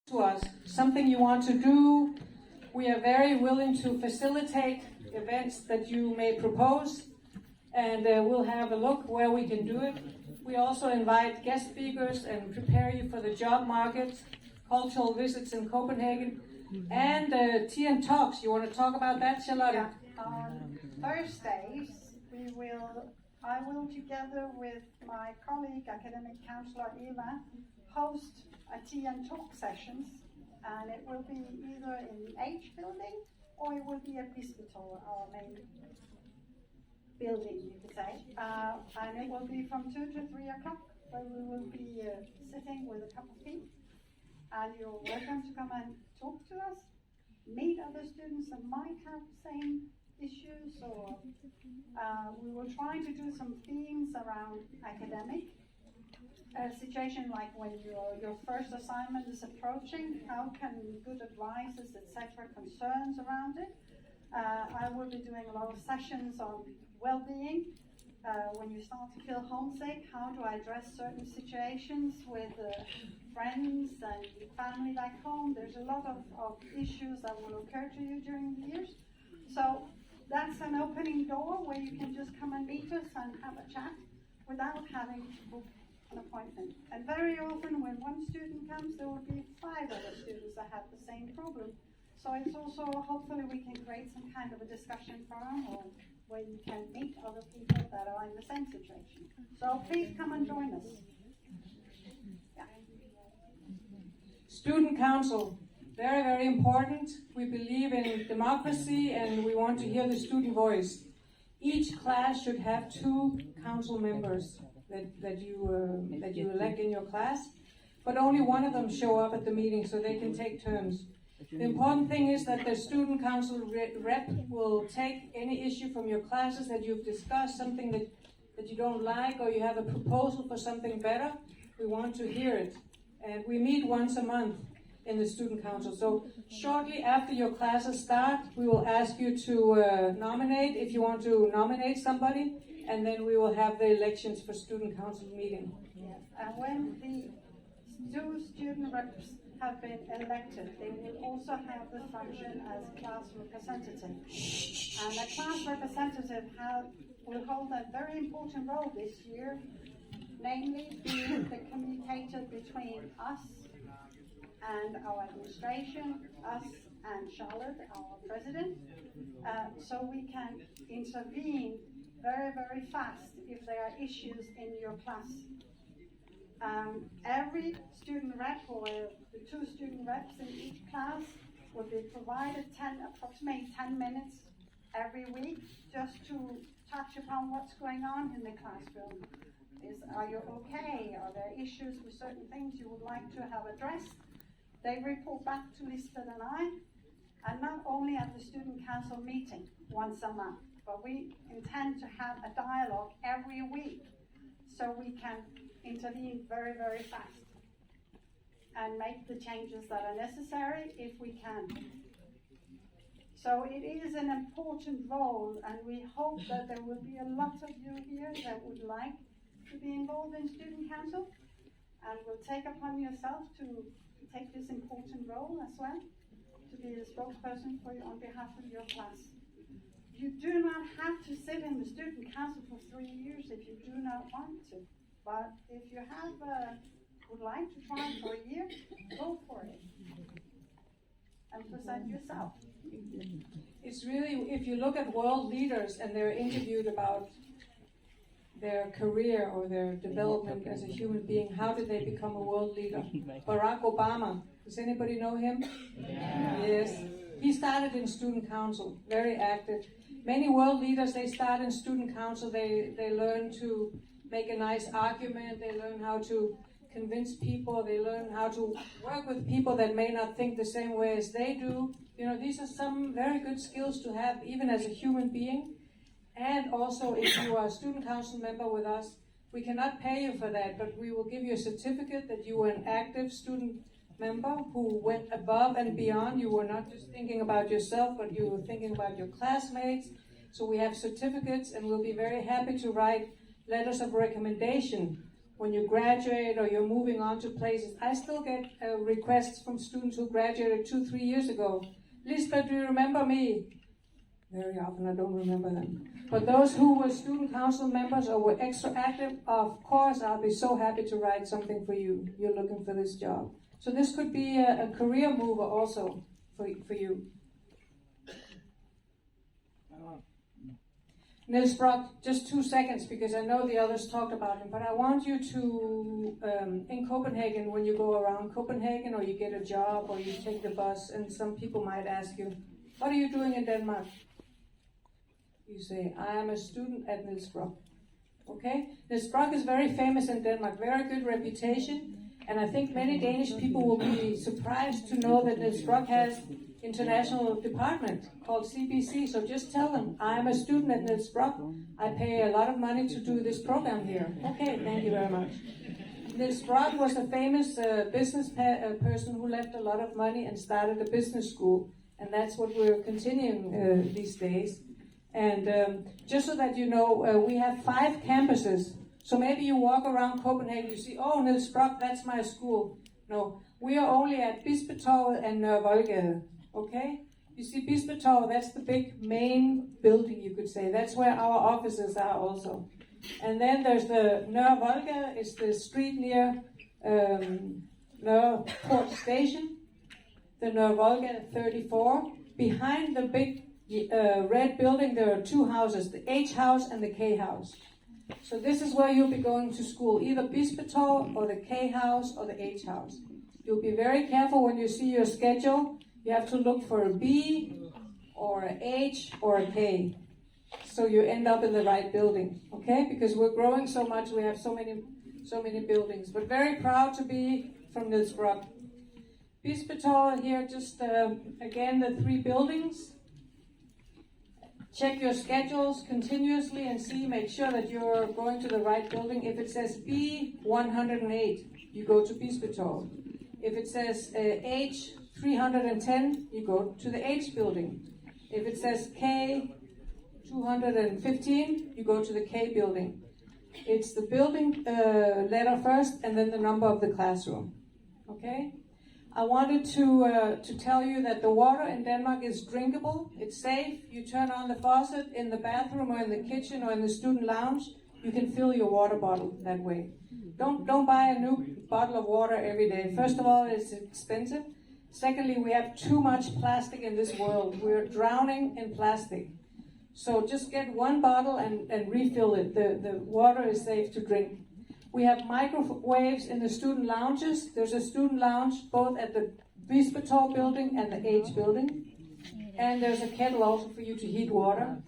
to us, something you want to do. We are very willing to facilitate events that you may propose, and we'll have a look where we can do it. We also invite guest speakers and prepare you for the job market, cultural visits in Copenhagen, and tea and talks. You want to talk about that, Charlotte? Yeah. On Thursdays, I will, together with my colleague, academic counselor Eva, host a tea and talk sessions, and it will be either in the H building or it will be at Fisketorvet, our main building, you could say. And it will be from 2 to 3 o'clock, where we will be sitting with a cup of tea. And you're welcome to come and talk to us, meet other students that might have the same issues, or we will try to do some themes around academic. A situation like when your first assignment is approaching, how can good advices, etc., concerns around it. I will be doing a lot of sessions on well-being. When you start to feel homesick, how do I address certain situations with friends and family back home? There's a lot of issues that will occur to you during the years. So that's an opening door where you can just come and meet us and have a chat without having to book an appointment. And very often when one student comes, there will be 5 other students that have the same problem. So it's also, hopefully we can create some kind of a discussion forum or where you can meet other people that are in the same situation. So please come and join us. Yeah. Student council, very, very important. We believe in democracy and we want to hear the student voice. Each class should have 2 council members that you elect in your class, but only one of them show up at the meeting so they can take turns. The important thing is that the student council rep will take any issue from your classes that you've discussed, something that you don't like, or you have a proposal for something better. We want to hear it. And we meet once a month in the student council. So shortly after your classes start, we will ask you to nominate, if you want to nominate somebody, and then we will have the elections for student council meeting. Yes. And when the 2 student reps have been elected, they will also have the function as class representative. And the class representative will hold a very important role this year, namely being the communicator between us and our administration, us and Charlotte, our president, so we can intervene very, very fast if there are issues in your class. Every student rep, or the 2 student reps in each class, will be provided approximately 10 minutes every week just to touch upon what's going on in the classroom. Are you okay? Are there issues with certain things you would like to have addressed? They report back to Lisbeth and I, and not only at the student council meeting once a month, but we intend to have a dialogue every week so we can intervene very, very fast and make the changes that are necessary if we can. So it is an important role, and we hope that there will be a lot of you here that would like to be involved in student council, and will take upon yourself to take this important role as well, to be the spokesperson for you on behalf of your class. You do not have to sit in the student council for 3 years if you do not want to. But if you would like to try for a year, go for it and present yourself. It's really, if you look at world leaders and they're interviewed about their career or their development as a human being, how did they become a world leader? Barack Obama, does anybody know him? Yeah. Yes. He started in student council, very active. Many world leaders, they start in student council, they learn to make a nice argument, they learn how to convince people, they learn how to work with people that may not think the same way as they do. You know, these are some very good skills to have even as a human being. And also, if you are a student council member with us, we cannot pay you for that, but we will give you a certificate that you were an active student member who went above and beyond. You were not just thinking about yourself, but you were thinking about your classmates. So we have certificates, and we'll be very happy to write letters of recommendation when you graduate or you're moving on to places. I still get requests from students who graduated 2-3 years ago. Lisbeth, do you remember me? Very often I don't remember them. But those who were student council members or were extra active, of course I'll be so happy to write something for you. You're looking for this job. So this could be a career mover also for you. Niels Brock, just 2 seconds, because I know the others talked about him, but I want you to, in Copenhagen, when you go around Copenhagen or you get a job or you take the bus, and some people might ask you, what are you doing in Denmark? You say, I am a student at Niels Brock. Okay? Niels Brock is very famous in Denmark, very good reputation, and I think many Danish people will be surprised to know that Niels Brock has international department called CBC, so just tell them, I'm a student at Niels Brock. I pay a lot of money to do this program here. Okay, thank you very much. Niels Brock was a famous business person who left a lot of money and started a business school, and that's what we're continuing these days. And just so that you know, we have 5 campuses. So maybe you walk around Copenhagen, you see, oh, Niels Brock, that's my school. No, we are only at Fisketorvet and Voldgade. Okay? You see Fisketorvet, that's the big main building, you could say. That's where our offices are also. And then there's the Voldgade, it's the street near Montfort Station. The Voldgade 34. Behind the big red building, there are 2 houses, the H house and the K house. So this is where you'll be going to school, either Fisketorvet or the K house or the H house. You'll be very careful when you see your schedule. You have to look for a B or a H or a K, so you end up in the right building, okay? Because we're growing so much, we have so many buildings. But very proud to be from Niels Brock. Fisketorvet here, just again the 3 buildings. Check your schedules continuously and see, make sure that you're going to the right building. If it says B108, you go to Fisketorvet. If it says H310, you go to the H building. If it says K215, you go to the K building. It's the building letter first and then the number of the classroom. Okay? I wanted to tell you that the water in Denmark is drinkable. It's safe. You turn on the faucet in the bathroom or in the kitchen or in the student lounge. You can fill your water bottle that way. Don't buy a new bottle of water every day. First of all, it's expensive. Secondly, we have too much plastic in this world. We're drowning in plastic. So just get 1 bottle and refill it. The water is safe to drink. We have microwaves in the student lounges. There's a student lounge both at the Fisketorvet building and the H building. And there's a kettle also for you to heat water.